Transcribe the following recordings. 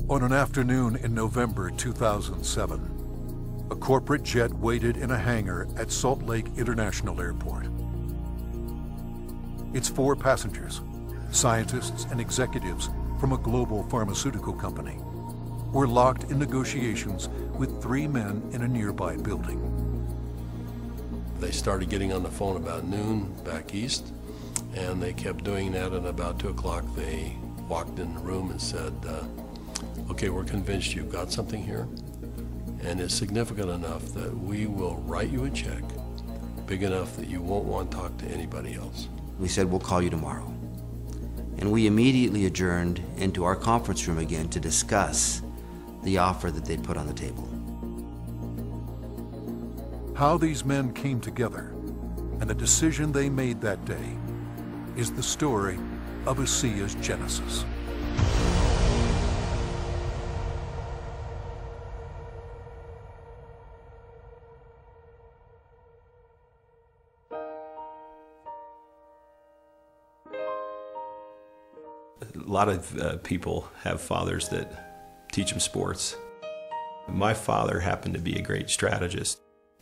On an afternoon in November 2007, a corporate jet waited in a hangar at Salt Lake International Airport. Its 4 passengers, scientists and executives from a global pharmaceutical company, were locked in negotiations with 3 men in a nearby building. They started getting on the phone about noon back east, and they kept doing that, and about 2 o'clock they walked in the room and said, okay, we're convinced you've got something here, and it's significant enough that we will write you a check big enough that you won't want to talk to anybody else. We said, we'll call you tomorrow. And we immediately adjourned into our conference room again to discuss the offer that they'd put on the table. How these men came together and the decision they made that day is the story of Asea's genesis. A lot of people have fathers that teach them sports. My father happened to be a great strategist.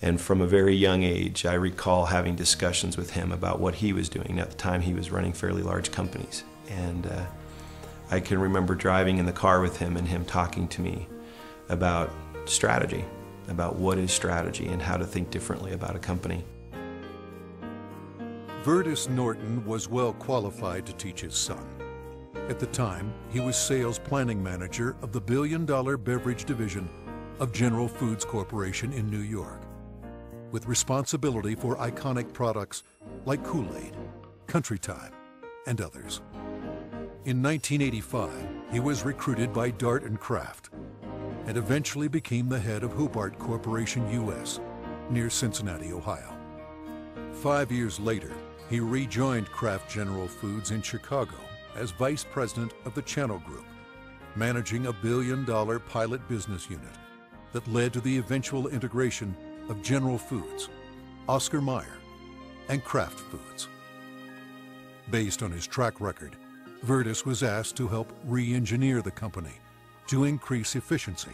And from a very young age, I recall having discussions with him about what he was doing. At the time, he was running fairly large companies. And I can remember driving in the car with him and him talking to me about strategy, about what is strategy and how to think differently about a company. Vertus Norton was well qualified to teach his son. At the time, he was sales planning manager of the billion-dollar beverage division of General Foods Corporation in New York, with responsibility for iconic products like Kool-Aid, Country Time, and others. In 1985, he was recruited by Dart & Kraft and eventually became the head of Hobart Corporation US near Cincinnati, Ohio. 5 years later, he rejoined Kraft General Foods in Chicago as vice president of the Channel Group, managing a billion-dollar pilot business unit that led to the eventual integration of General Foods, Oscar Mayer, and Kraft Foods. Based on his track record, Vertus was asked to help re-engineer the company to increase efficiency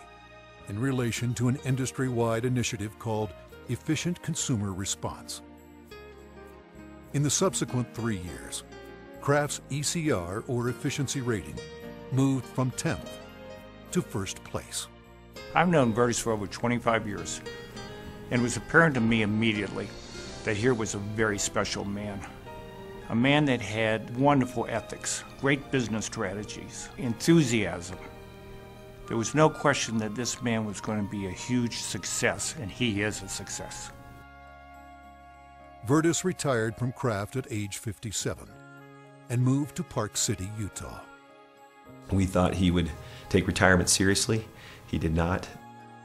in relation to an industry-wide initiative called Efficient Consumer Response. In the subsequent 3 years, Kraft's ECR, or efficiency rating, moved from 10th to 1st place. I've known Vertus for over 25 years, and it was apparent to me immediately that here was a very special man. A man that had wonderful ethics, great business strategies, enthusiasm. There was no question that this man was going to be a huge success, and he is a success. Vertus retired from Kraft at age 57 and moved to Park City, Utah. We thought he would take retirement seriously. He did not.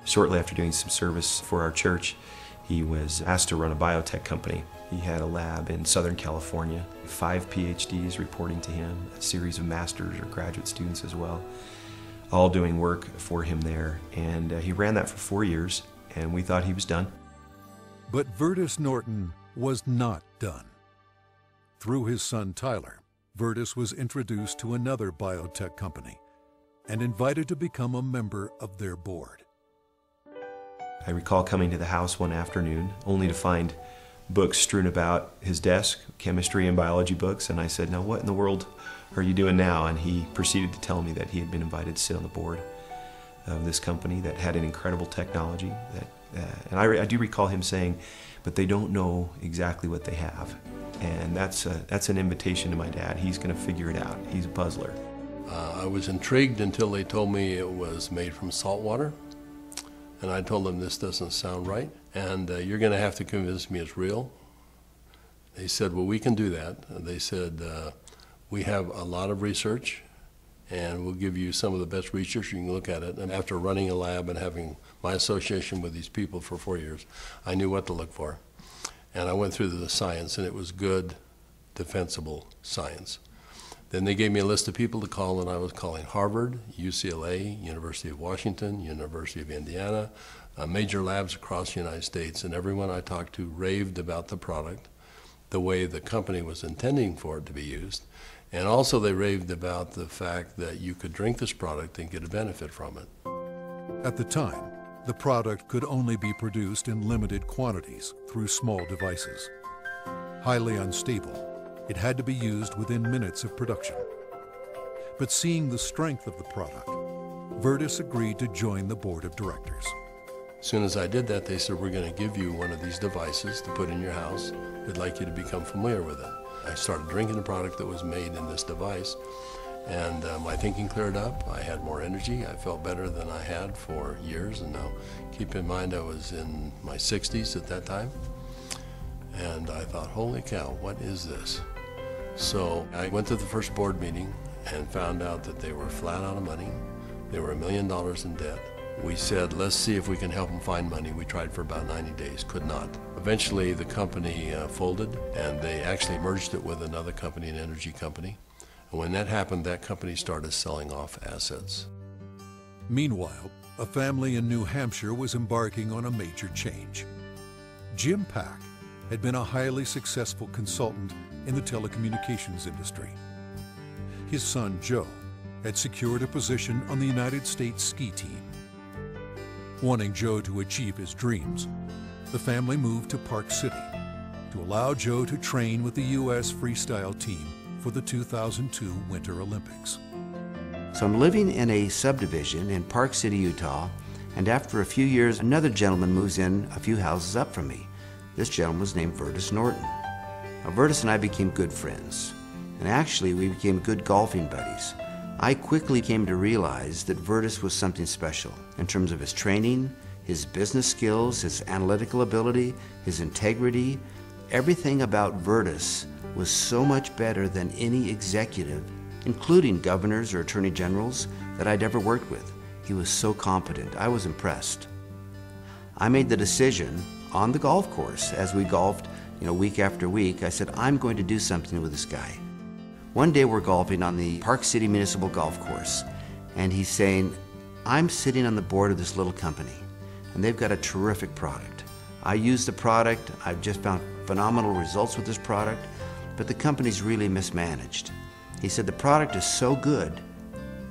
Shortly after doing some service for our church, he was asked to run a biotech company. He had a lab in Southern California, 5 PhDs reporting to him, a series of master's or graduate students as well, all doing work for him there. And he ran that for 4 years, and we thought he was done. But Vertus Norton was not done. Through his son Tyler, Vertus was introduced to another biotech company and invited to become a member of their board. I recall coming to the house one afternoon only to find books strewn about his desk, chemistry and biology books, and I said, "Now what in the world are you doing now?" And he proceeded to tell me that he had been invited to sit on the board of this company that had an incredible technology. And I do recall him saying, "But they don't know exactly what they have." And that's an invitation to my dad. He's going to figure it out. He's a puzzler. I was intrigued until they told me it was made from salt water. And I told them, this doesn't sound right, and you're going to have to convince me it's real. They said, well, we can do that. They said, we have a lot of research, and we'll give you some of the best research. You can look at it. And after running a lab and having my association with these people for 4 years, I knew what to look for. And I went through the science, and it was good, defensible science. Then they gave me a list of people to call, and I was calling Harvard, UCLA, University of Washington, University of Indiana, major labs across the United States, and everyone I talked to raved about the product, the way the company was intending for it to be used, And also they raved about the fact that you could drink this product and get a benefit from it. At the time, the product could only be produced in limited quantities through small devices. Highly unstable, it had to be used within minutes of production. But seeing the strength of the product, Virtus agreed to join the board of directors. As soon as I did that, they said, we're going to give you one of these devices to put in your house. We'd like you to become familiar with it. I started drinking the product that was made in this device, and my thinking cleared up. I had more energy. I felt better than I had for years, and now keep in mind I was in my 60s at that time. And I thought, holy cow, what is this? So I went to the first board meeting and found out that they were flat out of money. They were $1 million in debt. We said, let's see if we can help them find money. We tried for about 90 days, could not. Eventually the company folded, and they actually merged it with another company, an energy company. And when that happened, that company started selling off assets. Meanwhile, a family in New Hampshire was embarking on a major change. Jim Pack had been a highly successful consultant in the telecommunications industry. His son, Joe, had secured a position on the United States ski team. Wanting Joe to achieve his dreams, the family moved to Park City to allow Joe to train with the U.S. freestyle team for the 2002 Winter Olympics. So I'm living in a subdivision in Park City, Utah, and after a few years, another gentleman moves in a few houses up from me. This gentleman was named Virtus Norton. Now, Virtus and I became good friends, and actually we became good golfing buddies. I quickly came to realize that Virtus was something special in terms of his training, his business skills, his analytical ability, his integrity. Everything about Virtus was so much better than any executive, including governors or attorney generals, that I'd ever worked with. He was so competent. I was impressed. I made the decision on the golf course as we golfed, week after week. I said, I'm going to do something with this guy. One day we're golfing on the Park City Municipal Golf Course, and he's saying, I'm sitting on the board of this little company, and they've got a terrific product. I use the product. I've just found phenomenal results with this product, but the company's really mismanaged. He said, the product is so good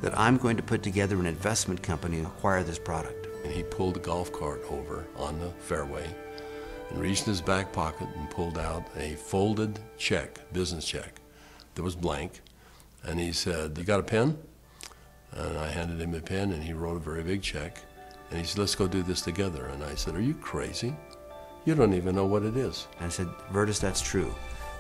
that I'm going to put together an investment company and acquire this product. And he pulled the golf cart over on the fairway and reached in his back pocket and pulled out a folded check, business check, that was blank. And he said, you got a pen? And I handed him a pen, and he wrote a very big check. And he said, let's go do this together. And I said, are you crazy? You don't even know what it is. And I said, Virtus, that's true,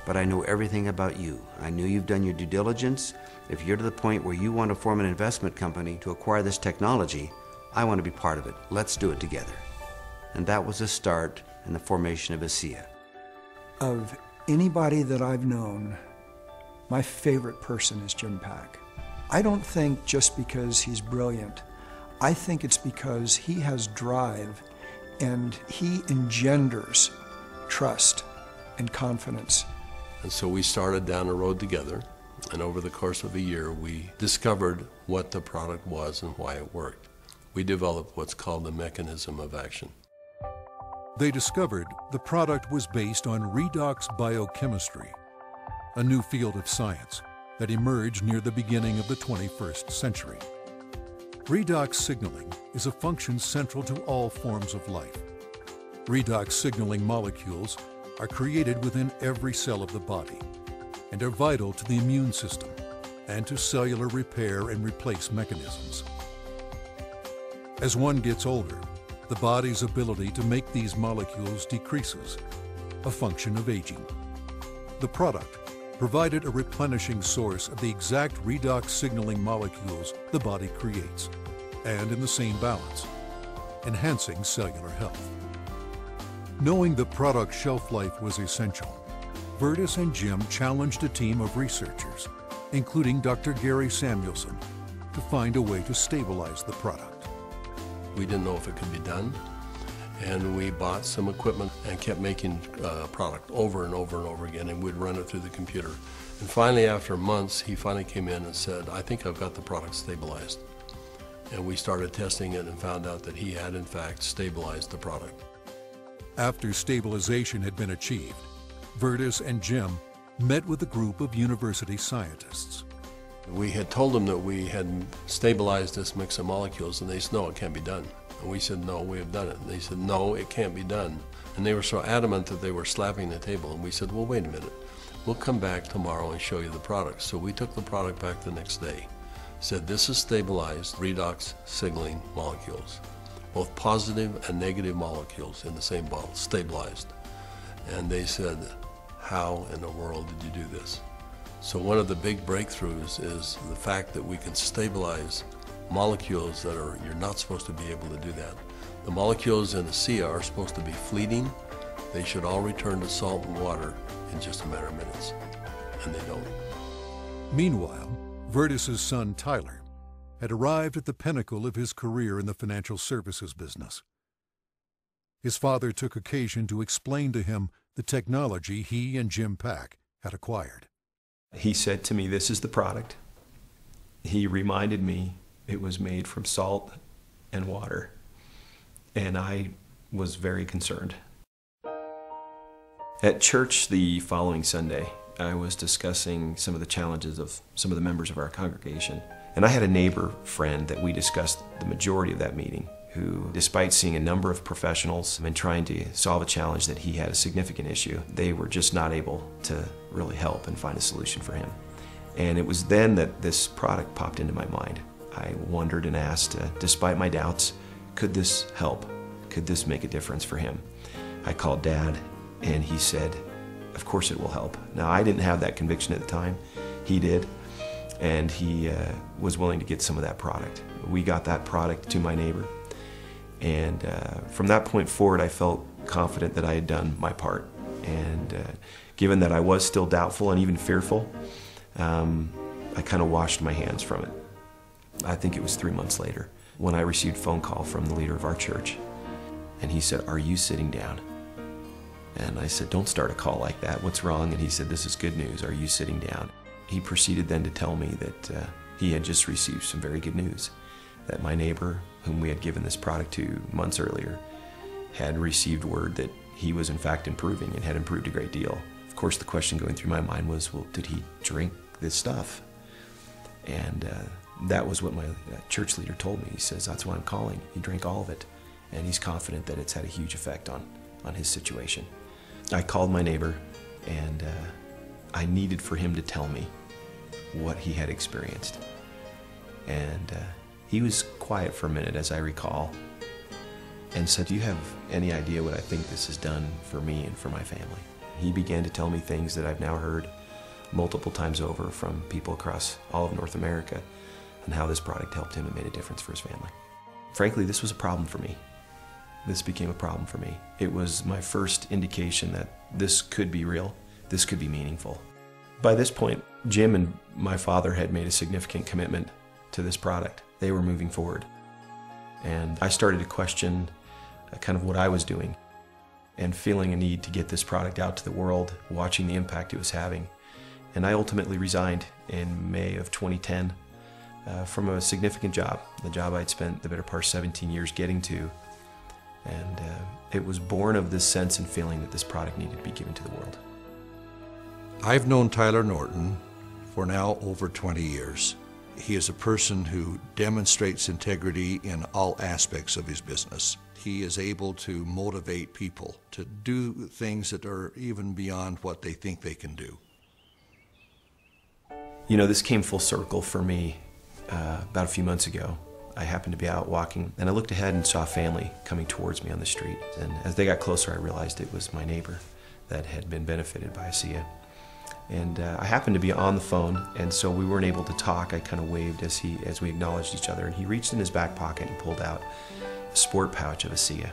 but I know everything about you. I knew you've done your due diligence. If you're to the point where you want to form an investment company to acquire this technology, I want to be part of it. Let's do it together. And that was the start in the formation of Asea. Of anybody that I've known, my favorite person is Jim Pack. I don't think just because he's brilliant. I think it's because he has drive and he engenders trust and confidence. And so we started down the road together, and over the course of a year, we discovered what the product was and why it worked. We developed what's called the mechanism of action. They discovered the product was based on redox biochemistry, a new field of science that emerged near the beginning of the 21st century. Redox signaling is a function central to all forms of life. Redox signaling molecules are created within every cell of the body and are vital to the immune system and to cellular repair and replace mechanisms. As one gets older, the body's ability to make these molecules decreases, a function of aging. The product provided a replenishing source of the exact redox signaling molecules the body creates, and in the same balance, enhancing cellular health. Knowing the product's shelf life was essential, Virtus and Jim challenged a team of researchers, including Dr. Gary Samuelson, to find a way to stabilize the product. We didn't know if it could be done, and we bought some equipment and kept making product over and over and over again, and we'd run it through the computer. And finally, after months, he finally came in and said, I think I've got the product stabilized. And we started testing it and found out that he had, in fact, stabilized the product. After stabilization had been achieved, Virtus and Jim met with a group of university scientists. We had told them that we had stabilized this mix of molecules, and they said, no, it can't be done. And we said, no, we have done it. And they said, no, it can't be done. And they were so adamant that they were slapping the table. And we said, well, wait a minute. We'll come back tomorrow and show you the product. So we took the product back the next day. Said, this is stabilized redox signaling molecules, both positive and negative molecules in the same bottle, stabilized. And they said, how in the world did you do this? So one of the big breakthroughs is the fact that we can stabilize molecules that you're not supposed to be able to do that. The molecules in Asea are supposed to be fleeting. They should all return to salt and water in just a matter of minutes, and they don't. Meanwhile, Vertus's son Tyler had arrived at the pinnacle of his career in the financial services business. His father took occasion to explain to him the technology he and Jim Pack had acquired. He said to me, this is the product. He reminded me it was made from salt and water, and I was very concerned. At church the following Sunday, I was discussing some of the challenges of some of the members of our congregation, and I had a neighbor friend that we discussed the majority of that meeting, who, despite seeing a number of professionals and trying to solve a challenge that he had a significant issue, they were just not able to really help and find a solution for him. And it was then that this product popped into my mind. I wondered and asked, despite my doubts, could this help? Could this make a difference for him? I called Dad, and he said, of course it will help. Now, I didn't have that conviction at the time. He did, and he was willing to get some of that product. We got that product to my neighbor. And from that point forward, I felt confident that I had done my part. And given that I was still doubtful and even fearful, I kind of washed my hands from it. I think it was 3 months later when I received a phone call from the leader of our church. And he said, are you sitting down? And I said, don't start a call like that. What's wrong? And he said, this is good news. Are you sitting down? He proceeded then to tell me that he had just received some very good news, that my neighbor, whom we had given this product to months earlier, had received word that he was in fact improving and had improved a great deal. Of course, the question going through my mind was, well, did he drink this stuff? And that was what my church leader told me. He says, that's why I'm calling. He drank all of it, and he's confident that it's had a huge effect on his situation. I called my neighbor, and I needed for him to tell me what he had experienced. And he was quiet for a minute, as I recall, and said, do you have any idea what I think this has done for me and for my family? He began to tell me things that I've now heard multiple times over from people across all of North America, and how this product helped him and made a difference for his family. Frankly, this was a problem for me. This became a problem for me. It was my first indication that this could be real, this could be meaningful. By this point, Jim and my father had made a significant commitment to this product. They were moving forward. And I started to question kind of what I was doing, and feeling a need to get this product out to the world, watching the impact it was having. And I ultimately resigned in May of 2010 from a significant job, the job I'd spent the better part of 17 years getting to. And it was born of this sense and feeling that this product needed to be given to the world. I've known Tyler Norton for now over 20 years. He is a person who demonstrates integrity in all aspects of his business. He is able to motivate people to do things that are even beyond what they think they can do. You know, this came full circle for me about a few months ago. I happened to be out walking, and I looked ahead and saw a family coming towards me on the street. And as they got closer, I realized it was my neighbor that had been benefited by Asea. And I happened to be on the phone, and so we weren't able to talk. I kind of waved as we acknowledged each other, and he reached in his back pocket and pulled out a sport pouch of Asea,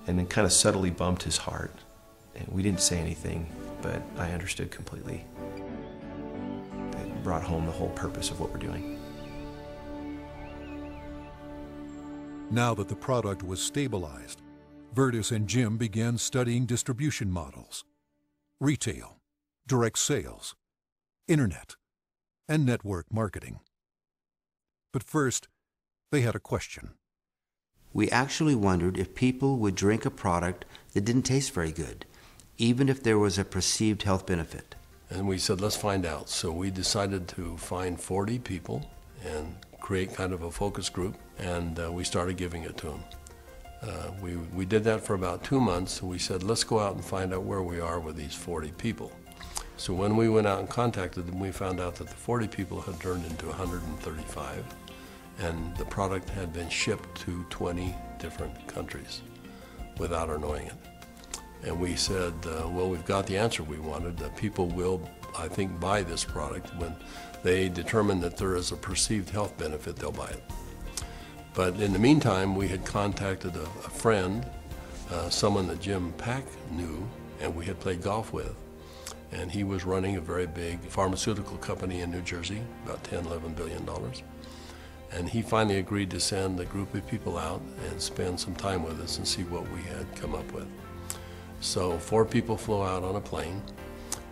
and then kind of subtly bumped his heart. And we didn't say anything, but I understood completely. It brought home the whole purpose of what we're doing. Now that the product was stabilized, Vertus and Jim began studying distribution models, retail, direct sales, internet, and network marketing. But first, they had a question. We actually wondered if people would drink a product that didn't taste very good, even if there was a perceived health benefit. And we said, let's find out. So we decided to find 40 people and create kind of a focus group, and we started giving it to them. We did that for about 2 months, and we said, let's go out and find out where we are with these 40 people. So when we went out and contacted them, we found out that the 40 people had turned into 135, and the product had been shipped to 20 different countries without our knowing it. And we said, well, we've got the answer we wanted. People will, I think, buy this product. When they determine that there is a perceived health benefit, they'll buy it. But in the meantime, we had contacted a friend, someone that Jim Pack knew and we had played golf with. And he was running a very big pharmaceutical company in New Jersey, about $10, $11 billion. And he finally agreed to send a group of people out and spend some time with us and see what we had come up with. So 4 people flew out on a plane,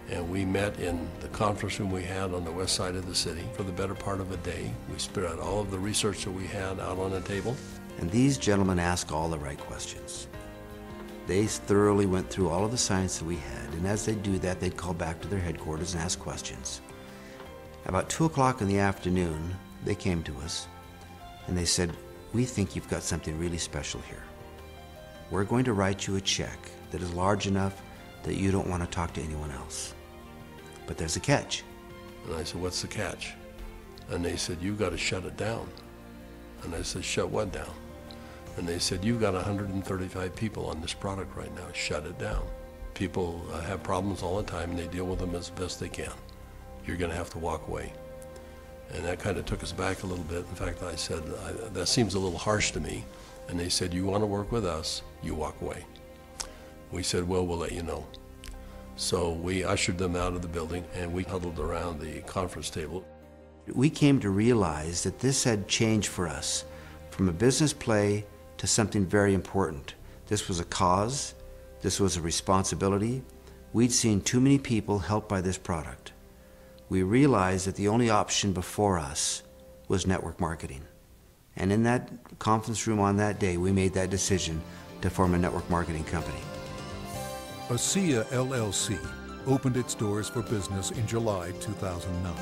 and we met in the conference room we had on the west side of the city for the better part of a day. We spread out all of the research that we had out on a table. And these gentlemen asked all the right questions. They thoroughly went through all of the science that we had, and as they do that, they'd call back to their headquarters and ask questions. About 2 o'clock in the afternoon, they came to us, and they said, we think you've got something really special here. We're going to write you a check that is large enough that you don't want to talk to anyone else. But there's a catch. And I said, what's the catch? And they said, you've got to shut it down. And I said, shut what down? And they said, you've got 135 people on this product right now. Shut it down. People have problems all the time, and they deal with them as best they can. You're going to have to walk away. And that kind of took us back a little bit. In fact, I said, that seems a little harsh to me. And they said, you want to work with us, you walk away. We said, well, we'll let you know. So we ushered them out of the building, and we huddled around the conference table. We came to realize that this had changed for us from a business play to something very important. This was a cause. This was a responsibility. We'd seen too many people helped by this product. We realized that the only option before us was network marketing. And in that conference room on that day, we made that decision to form a network marketing company. Asea LLC opened its doors for business in July 2009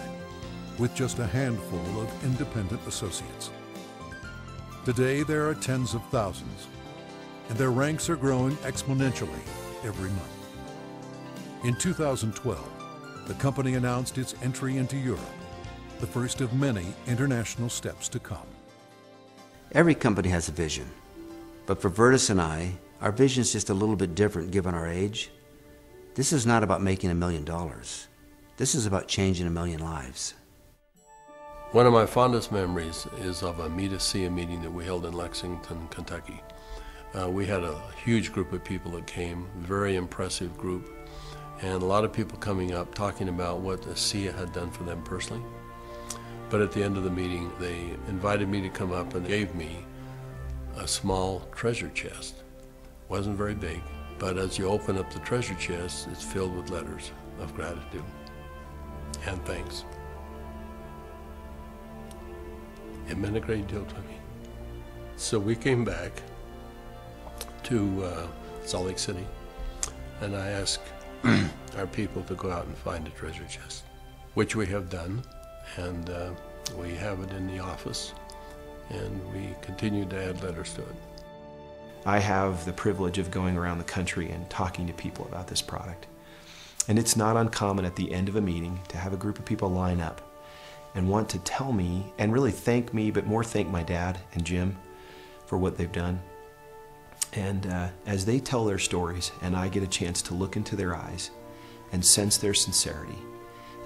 with just a handful of independent associates. Today, there are tens of thousands, and their ranks are growing exponentially every month. In 2012, the company announced its entry into Europe, the first of many international steps to come. Every company has a vision, but for Virtus and I, our vision is just a little bit different given our age. This is not about making $1 million. This is about changing 1 million lives. One of my fondest memories is of a Meet Asea meeting that we held in Lexington, Kentucky. We had a huge group of people that came, very impressive group, and a lot of people coming up talking about what Asea had done for them personally. But at the end of the meeting, they invited me to come up and gave me a small treasure chest. Wasn't very big, but as you open up the treasure chest, it's filled with letters of gratitude and thanks. It meant a great deal to me. So we came back to Salt Lake City, and I asked our people to go out and find a treasure chest, which we have done, and we have it in the office, and we continue to add letters to it. I have the privilege of going around the country and talking to people about this product. And it's not uncommon at the end of a meeting to have a group of people line up and want to tell me, and really thank me, but more thank my dad and Jim for what they've done. And as they tell their stories and I get a chance to look into their eyes and sense their sincerity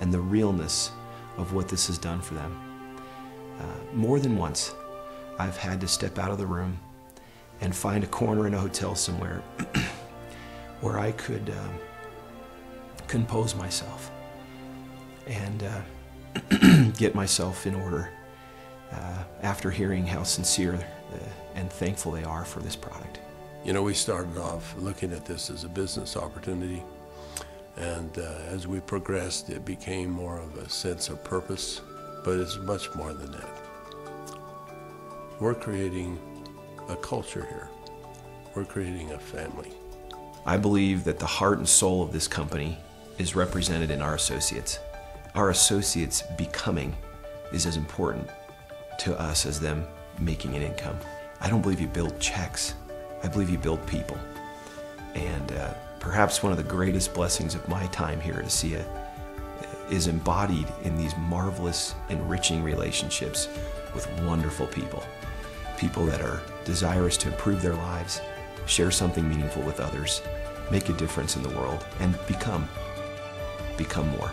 and the realness of what this has done for them, more than once I've had to step out of the room and find a corner in a hotel somewhere where I could compose myself and get myself in order after hearing how sincere and thankful they are for this product. You know, we started off looking at this as a business opportunity, and as we progressed, it became more of a sense of purpose, but it's much more than that. We're creating a culture here. We're creating a family. I believe that the heart and soul of this company is represented in our associates. Our associates becoming is as important to us as them making an income. I don't believe you build checks. I believe you build people. And perhaps one of the greatest blessings of my time here at Asea is embodied in these marvelous, enriching relationships with wonderful people. People that are desirous to improve their lives, share something meaningful with others, make a difference in the world, and become more.